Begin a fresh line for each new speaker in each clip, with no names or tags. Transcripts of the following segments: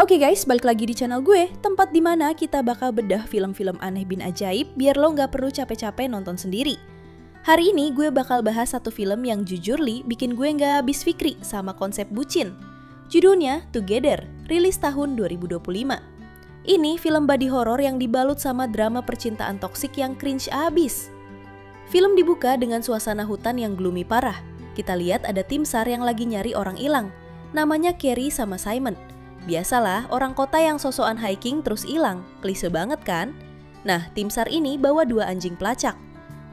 Oke guys, balik lagi di channel gue, tempat dimana kita bakal bedah film-film aneh bin ajaib biar lo nggak perlu capek-capek nonton sendiri. Hari ini gue bakal bahas satu film yang jujur li bikin gue nggak habis fikri sama konsep bucin. Judulnya Together, rilis tahun 2025. Ini film body horror yang dibalut sama drama percintaan toksik yang cringe abis. Film dibuka dengan suasana hutan yang gloomy parah. Kita lihat ada tim SAR yang lagi nyari orang hilang. Namanya Carrie sama Simon. Biasalah orang kota yang sosokan hiking terus hilang, klise banget kan? Nah, tim SAR ini bawa 2 anjing pelacak.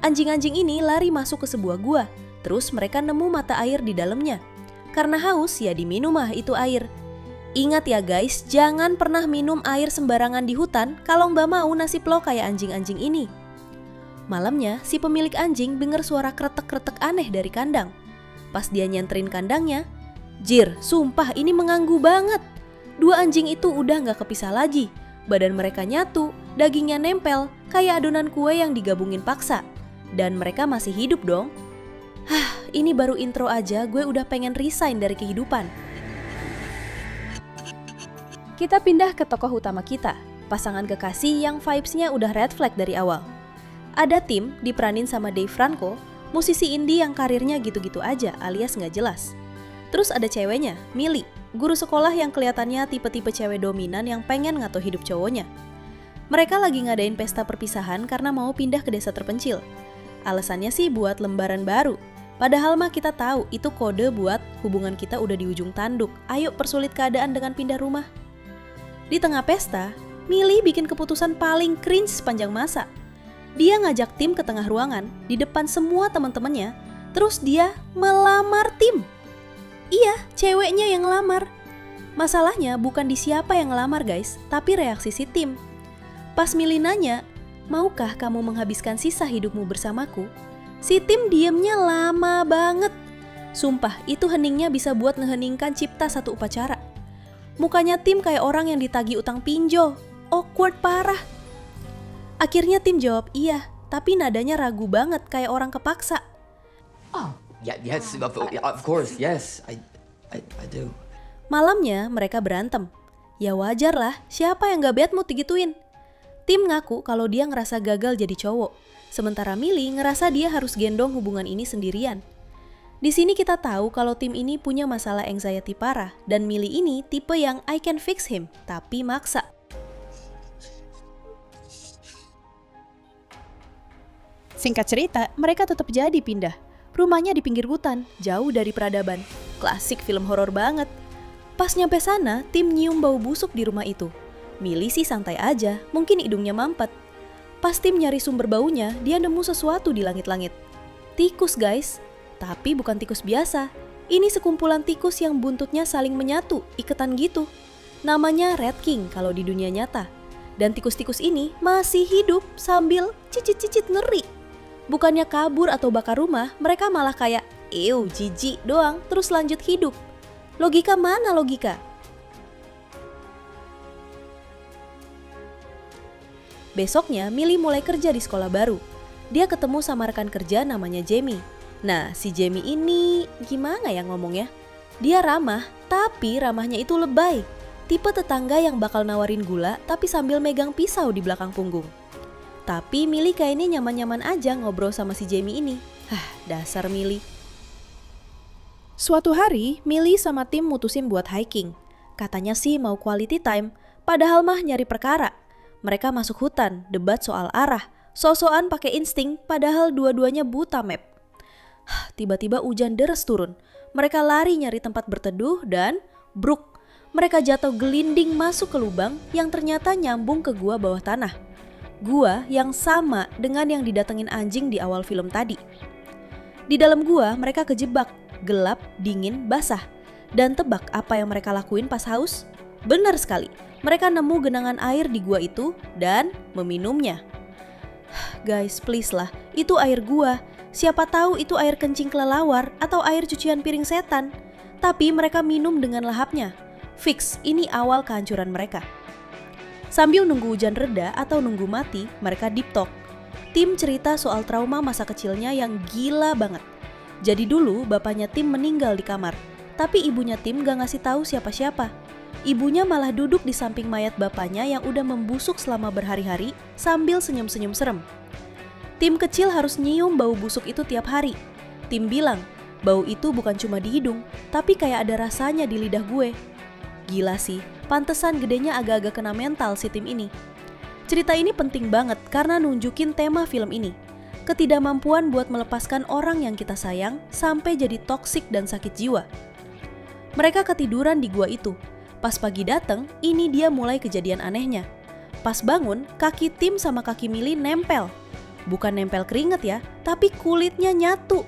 Anjing-anjing ini lari masuk ke sebuah gua, terus mereka nemu mata air di dalamnya. Karena haus, ya diminum itu air. Ingat ya guys, jangan pernah minum air sembarangan di hutan kalau mbak mau nasib lo kayak anjing-anjing ini. Malamnya, si pemilik anjing dengar suara kretek-kretek aneh dari kandang. Pas dia nyenterin kandangnya, jir, sumpah ini mengganggu banget. 2 anjing itu udah gak kepisah lagi. Badan mereka nyatu, dagingnya nempel, kayak adonan kue yang digabungin paksa. Dan mereka masih hidup dong. Ini baru intro aja gue udah pengen resign dari kehidupan. Kita pindah ke tokoh utama kita, pasangan kekasih yang vibes-nya udah red flag dari awal. Ada Tim diperanin sama Dave Franco, musisi indie yang karirnya gitu-gitu aja alias gak jelas. Terus ada ceweknya, Millie, guru sekolah yang kelihatannya tipe-tipe cewek dominan yang pengen ngatur hidup cowoknya. Mereka lagi ngadain pesta perpisahan karena mau pindah ke desa terpencil. Alasannya sih buat lembaran baru. Padahal mah kita tahu itu kode buat hubungan kita udah di ujung tanduk. Ayo persulit keadaan dengan pindah rumah. Di tengah pesta, Millie bikin keputusan paling cringe sepanjang masa. Dia ngajak Tim ke tengah ruangan di depan semua teman-temannya. Terus dia melamar Tim. Iya, ceweknya yang ngelamar. Masalahnya bukan di siapa yang ngelamar guys, tapi reaksi si Tim. Pas Millie nanya, maukah kamu menghabiskan sisa hidupmu bersamaku? Si Tim diemnya lama banget. Sumpah, itu heningnya bisa buat ngeheningkan cipta satu upacara. Mukanya Tim kayak orang yang ditagih utang pinjol. Awkward parah. Akhirnya Tim jawab iya, tapi nadanya ragu banget kayak orang kepaksa.
Yes, of course, yes, I do.
Malamnya mereka berantem. Ya wajar lah, siapa yang gak bad mood digituin? Tim ngaku kalau dia ngerasa gagal jadi cowok, sementara Millie ngerasa dia harus gendong hubungan ini sendirian. Di sini kita tahu kalau Tim ini punya masalah anxiety parah dan Millie ini tipe yang I can fix him, tapi maksa. Singkat cerita, mereka tetap jadi pindah. Rumahnya di pinggir hutan, jauh dari peradaban. Klasik film horor banget. Pas nyampe sana, Tim nyium bau busuk di rumah itu. Millie sih santai aja, mungkin hidungnya mampet. Pas Tim nyari sumber baunya, dia nemu sesuatu di langit-langit. Tikus guys, tapi bukan tikus biasa. Ini sekumpulan tikus yang buntutnya saling menyatu, iketan gitu. Namanya Red King kalau di dunia nyata. Dan tikus-tikus ini masih hidup sambil cicit-cicit ngeri. Bukannya kabur atau bakar rumah, mereka malah kayak, ew, jijik doang, terus lanjut hidup. Logika mana logika? Besoknya, Millie mulai kerja di sekolah baru. Dia ketemu sama rekan kerja namanya Jamie. Nah, si Jamie ini gimana ya ngomongnya? Dia ramah, tapi ramahnya itu lebay. Tipe tetangga yang bakal nawarin gula, tapi sambil megang pisau di belakang punggung. Tapi Millie kayaknya nyaman-nyaman aja ngobrol sama si Jamie ini. Dasar Millie. Suatu hari, Millie sama Tim mutusin buat hiking. Katanya sih mau quality time, padahal mah nyari perkara. Mereka masuk hutan, debat soal arah, so-soan pakai insting, padahal dua-duanya buta map. Tiba-tiba hujan deras turun. Mereka lari nyari tempat berteduh dan bruk. Mereka jatuh gelinding masuk ke lubang yang ternyata nyambung ke gua bawah tanah. Gua yang sama dengan yang didatengin anjing di awal film tadi. Di dalam gua mereka kejebak, gelap, dingin, basah. Dan tebak apa yang mereka lakuin pas haus? Benar sekali, mereka nemu genangan air di gua itu dan meminumnya. Guys, please lah, itu air gua. Siapa tahu itu air kencing kelelawar atau air cucian piring setan. Tapi mereka minum dengan lahapnya. Fix, ini awal kehancuran mereka. Sambil nunggu hujan reda atau nunggu mati, mereka deep talk. Tim cerita soal trauma masa kecilnya yang gila banget. Jadi dulu bapaknya Tim meninggal di kamar, tapi ibunya Tim gak ngasih tahu siapa-siapa. Ibunya malah duduk di samping mayat bapaknya yang udah membusuk selama berhari-hari sambil senyum-senyum serem. Tim kecil harus nyium bau busuk itu tiap hari. Tim bilang, bau itu bukan cuma di hidung, tapi kayak ada rasanya di lidah gue. Gila sih, pantesan gedenya agak-agak kena mental si tim ini. Cerita ini penting banget karena nunjukin tema film ini. Ketidakmampuan buat melepaskan orang yang kita sayang sampai jadi toksik dan sakit jiwa. Mereka ketiduran di gua itu. Pas pagi dateng, ini dia mulai kejadian anehnya. Pas bangun, kaki Tim sama kaki Millie nempel. Bukan nempel keringet ya, tapi kulitnya nyatu.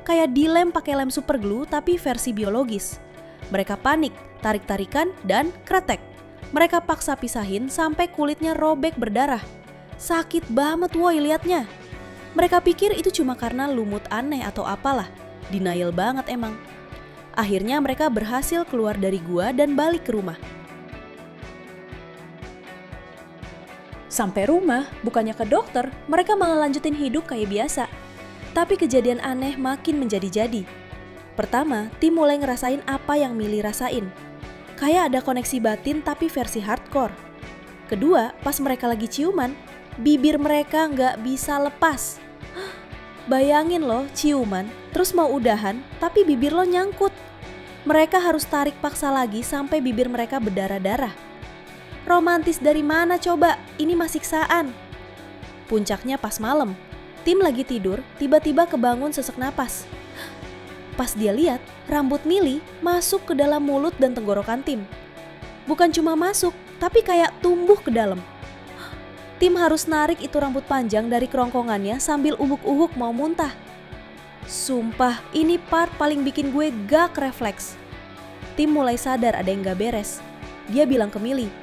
Kayak dilem pakai lem super glue tapi versi biologis. Mereka panik, tarik-tarikan, dan kretek. Mereka paksa pisahin sampai kulitnya robek berdarah. Sakit banget woi liatnya. Mereka pikir itu cuma karena lumut aneh atau apalah. Denial banget emang. Akhirnya mereka berhasil keluar dari gua dan balik ke rumah. Sampai rumah, bukannya ke dokter, mereka malah lanjutin hidup kayak biasa. Tapi kejadian aneh makin menjadi-jadi. Pertama, Tim mulai ngerasain apa yang Millie rasain. Kayak ada koneksi batin tapi versi hardcore. Kedua, pas mereka lagi ciuman, bibir mereka nggak bisa lepas. Bayangin loh ciuman, terus mau udahan, tapi bibir lo nyangkut. Mereka harus tarik paksa lagi sampai bibir mereka berdarah-darah. Romantis dari mana coba? Ini mah siksaan. Puncaknya pas malam, Tim lagi tidur, tiba-tiba kebangun sesak napas. Pas dia lihat, rambut Millie masuk ke dalam mulut dan tenggorokan Tim. Bukan cuma masuk, tapi kayak tumbuh ke dalam. Tim harus narik itu rambut panjang dari kerongkongannya sambil ubuk-ubuk mau muntah. Sumpah, ini part paling bikin gue gak refleks. Tim mulai sadar ada yang gak beres. Dia bilang ke Millie,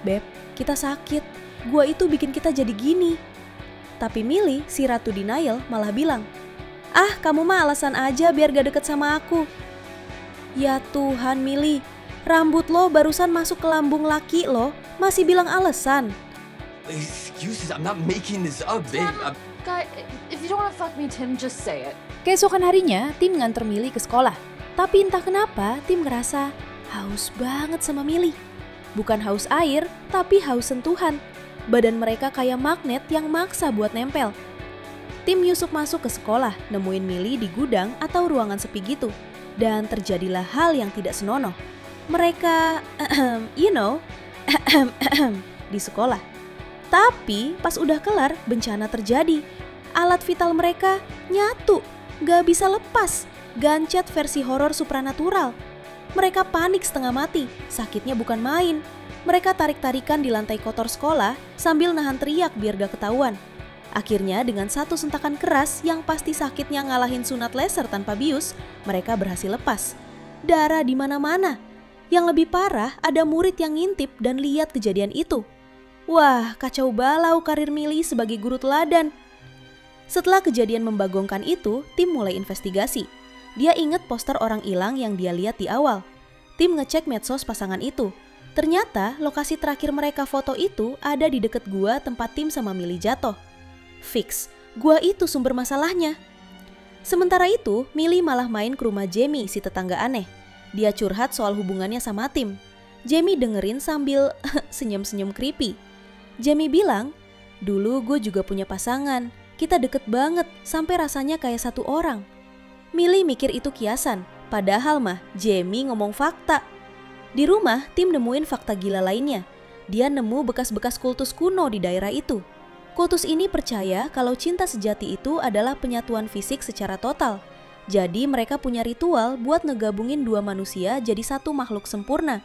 "Beb, kita sakit. Gua itu bikin kita jadi gini." Tapi Millie, si ratu denial, malah bilang, "Ah, kamu mah alasan aja biar gak deket sama aku." Ya Tuhan Millie, rambut lo barusan masuk ke lambung laki lo, masih bilang alasan.
Excuses, I'm not making this up, babe.
Guy, if you don't wanna fuck me, Tim, just say it.
Keesokan harinya, Tim nganter Millie ke sekolah. Tapi entah kenapa, Tim ngerasa haus banget sama Millie. Bukan haus air, tapi haus sentuhan. Badan mereka kayak magnet yang maksa buat nempel. Tim nyusup masuk ke sekolah, nemuin Millie di gudang atau ruangan sepi gitu. Dan terjadilah hal yang tidak senonoh. Mereka, di sekolah. Tapi pas udah kelar, bencana terjadi. Alat vital mereka nyatu, gak bisa lepas. Gancet versi horor supranatural. Mereka panik setengah mati, sakitnya bukan main. Mereka tarik-tarikan di lantai kotor sekolah sambil nahan teriak biar gak ketahuan. Akhirnya dengan satu sentakan keras yang pasti sakitnya ngalahin sunat laser tanpa bius, mereka berhasil lepas. Darah di mana-mana. Yang lebih parah, ada murid yang ngintip dan lihat kejadian itu. Wah, kacau balau karir Millie sebagai guru teladan. Setelah kejadian membagongkan itu, Tim mulai investigasi. Dia inget poster orang hilang yang dia lihat di awal. Tim ngecek medsos pasangan itu. Ternyata lokasi terakhir mereka foto itu ada di deket gua tempat Tim sama Millie jatuh. Fix, gua itu sumber masalahnya. Sementara itu, Millie malah main ke rumah Jamie, si tetangga aneh. Dia curhat soal hubungannya sama Tim. Jamie dengerin sambil senyum-senyum creepy. Jamie bilang, "Dulu gue juga punya pasangan, kita deket banget sampai rasanya kayak satu orang." Millie mikir itu kiasan, padahal mah Jamie ngomong fakta. Di rumah, Tim nemuin fakta gila lainnya. Dia nemu bekas-bekas kultus kuno di daerah itu. Kultus ini percaya kalau cinta sejati itu adalah penyatuan fisik secara total. Jadi mereka punya ritual buat ngegabungin dua manusia jadi satu makhluk sempurna.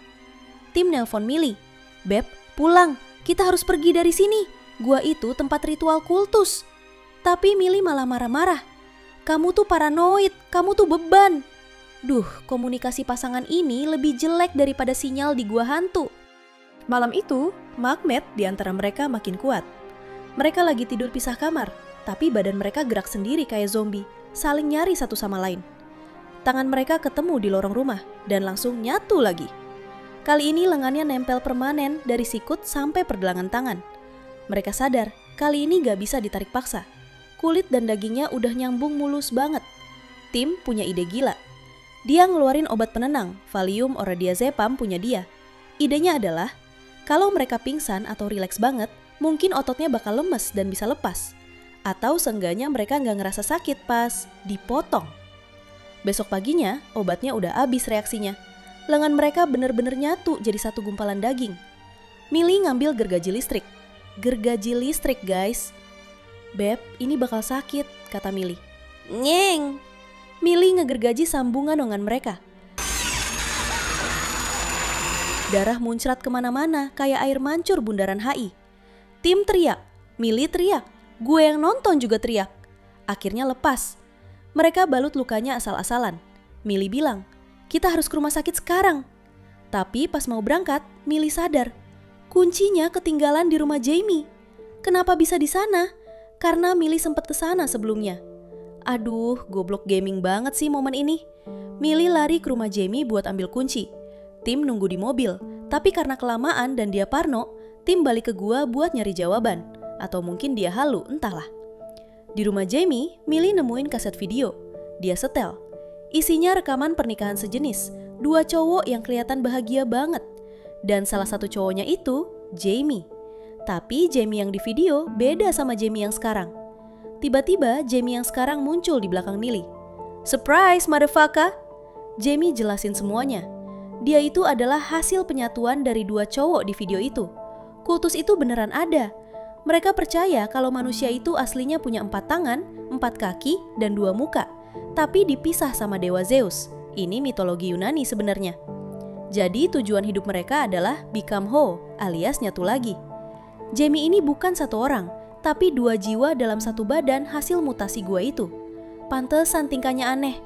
Tim nelpon Millie, "Beb, pulang. Kita harus pergi dari sini. Gua itu tempat ritual kultus." Tapi Millie malah marah-marah. "Kamu tuh paranoid, kamu tuh beban." Duh, komunikasi pasangan ini lebih jelek daripada sinyal di gua hantu. Malam itu, magnet di antara mereka makin kuat. Mereka lagi tidur pisah kamar, tapi badan mereka gerak sendiri kayak zombie, saling nyari satu sama lain. Tangan mereka ketemu di lorong rumah dan langsung nyatu lagi. Kali ini lengannya nempel permanen dari sikut sampai pergelangan tangan. Mereka sadar, kali ini gak bisa ditarik paksa. Kulit dan dagingnya udah nyambung mulus banget. Tim punya ide gila. Dia ngeluarin obat penenang, Valium Oradiazepam punya dia. Idenya adalah, kalau mereka pingsan atau rileks banget, mungkin ototnya bakal lemes dan bisa lepas. Atau seenggaknya mereka nggak ngerasa sakit pas dipotong. Besok paginya, obatnya udah habis reaksinya. Lengan mereka bener-bener nyatu jadi satu gumpalan daging. Millie ngambil gergaji listrik. Gergaji listrik guys. Beb, ini bakal sakit, kata Millie. Nyeng. Millie ngegergaji sambungan lengan mereka. Darah muncrat kemana-mana kayak air mancur bundaran HI. Tim teriak, Millie teriak, gue yang nonton juga teriak. Akhirnya lepas. Mereka balut lukanya asal-asalan. Millie bilang, kita harus ke rumah sakit sekarang. Tapi pas mau berangkat, Millie sadar. Kuncinya ketinggalan di rumah Jamie. Kenapa bisa di sana? Karena Millie sempat ke sana sebelumnya. Aduh, goblok gaming banget sih momen ini. Millie lari ke rumah Jamie buat ambil kunci. Tim nunggu di mobil, tapi karena kelamaan dan dia parno, Tim balik ke gua buat nyari jawaban. Atau mungkin dia halu, entahlah. Di rumah Jamie, Millie nemuin kaset video. Dia setel. Isinya rekaman pernikahan sejenis, 2 cowok yang kelihatan bahagia banget. Dan salah satu cowoknya itu Jamie. Tapi Jamie yang di video beda sama Jamie yang sekarang. Tiba-tiba Jamie yang sekarang muncul di belakang Millie. Surprise, motherfucker! Jamie jelasin semuanya. Dia itu adalah hasil penyatuan dari 2 cowok di video itu. Kultus itu beneran ada. Mereka percaya kalau manusia itu aslinya punya 4 tangan, 4 kaki, dan 2 muka. Tapi dipisah sama dewa Zeus. Ini mitologi Yunani sebenarnya. Jadi tujuan hidup mereka adalah become whole alias nyatu lagi. Jamie ini bukan satu orang, tapi 2 jiwa dalam satu badan hasil mutasi gua itu. Pantesan tingkahnya aneh.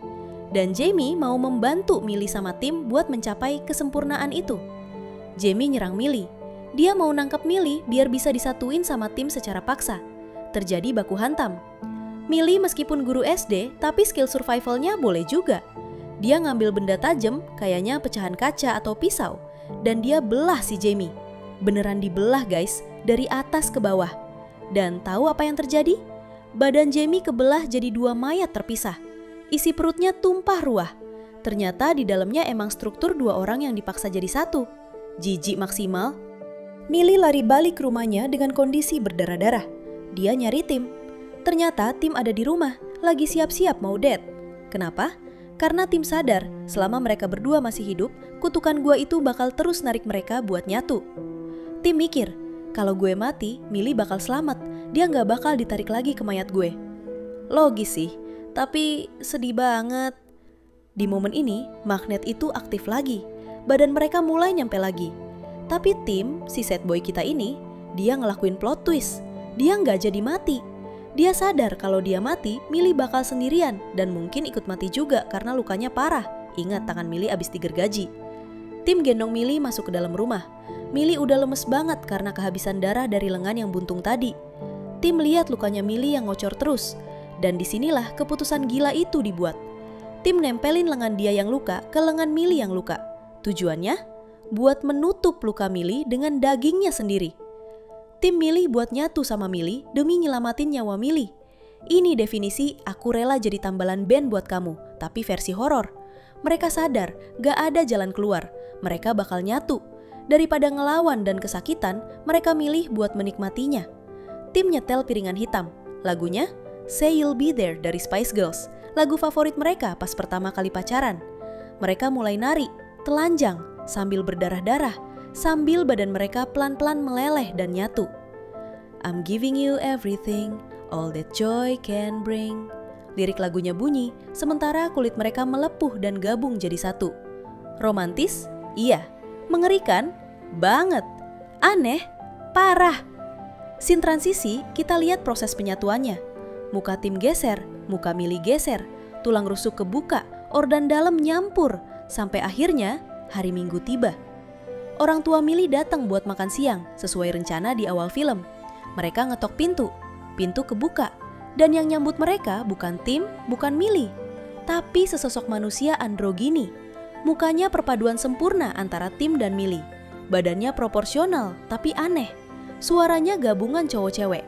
Dan Jamie mau membantu Millie sama Tim buat mencapai kesempurnaan itu. Jamie nyerang Millie. Dia mau nangkap Millie biar bisa disatuin sama Tim secara paksa. Terjadi baku hantam. Millie meskipun guru SD, tapi skill survivalnya boleh juga. Dia ngambil benda tajam, kayaknya pecahan kaca atau pisau, dan dia belah si Jamie. Beneran dibelah guys, dari atas ke bawah. Dan tahu apa yang terjadi? Badan Jamie kebelah jadi 2 mayat terpisah. Isi perutnya tumpah ruah. Ternyata di dalamnya emang struktur 2 orang yang dipaksa jadi satu. Jijik maksimal. Millie lari balik ke rumahnya dengan kondisi berdarah-darah. Dia nyari Tim. Ternyata Tim ada di rumah, lagi siap-siap mau date. Kenapa? Karena Tim sadar selama mereka berdua masih hidup, kutukan gua itu bakal terus narik mereka buat nyatu. Tim mikir, kalau gue mati, Millie bakal selamat. Dia nggak bakal ditarik lagi ke mayat gue. Logis sih, tapi sedih banget. Di momen ini, magnet itu aktif lagi. Badan mereka mulai nyampe lagi. Tapi Tim, si sad boy kita ini, dia ngelakuin plot twist. Dia nggak jadi mati. Dia sadar kalau dia mati, Millie bakal sendirian dan mungkin ikut mati juga karena lukanya parah. Ingat tangan Millie abis digergaji. Tim gendong Millie masuk ke dalam rumah. Millie udah lemes banget karena kehabisan darah dari lengan yang buntung tadi. Tim lihat lukanya Millie yang ngocor terus. Dan disinilah keputusan gila itu dibuat. Tim nempelin lengan dia yang luka ke lengan Millie yang luka. Tujuannya? Buat menutup luka Millie dengan dagingnya sendiri. Tim Millie buat nyatu sama Millie demi nyelamatin nyawa Millie. Ini definisi aku rela jadi tambalan band buat kamu, tapi versi horor. Mereka sadar gak ada jalan keluar, mereka bakal nyatu. Daripada ngelawan dan kesakitan, mereka milih buat menikmatinya. Tim nyetel piringan hitam, lagunya Say You'll Be There dari Spice Girls, lagu favorit mereka pas pertama kali pacaran. Mereka mulai nari, telanjang, sambil berdarah-darah, sambil badan mereka pelan-pelan meleleh dan nyatu. I'm giving you everything, all that joy can bring. Lirik lagunya bunyi, sementara kulit mereka melepuh dan gabung jadi satu. Romantis? Iya. Mengerikan? Banget. Aneh? Parah. Scene transisi, kita lihat proses penyatuannya. Muka Tim geser, muka Millie geser, tulang rusuk kebuka, organ dalam nyampur, sampai akhirnya hari Minggu tiba. Orang tua Millie datang buat makan siang, sesuai rencana di awal film. Mereka ngetok pintu, pintu kebuka, dan yang nyambut mereka bukan Tim, bukan Millie, tapi sesosok manusia androgini. Mukanya perpaduan sempurna antara Tim dan Millie. Badannya proporsional, tapi aneh. Suaranya gabungan cowok-cewek.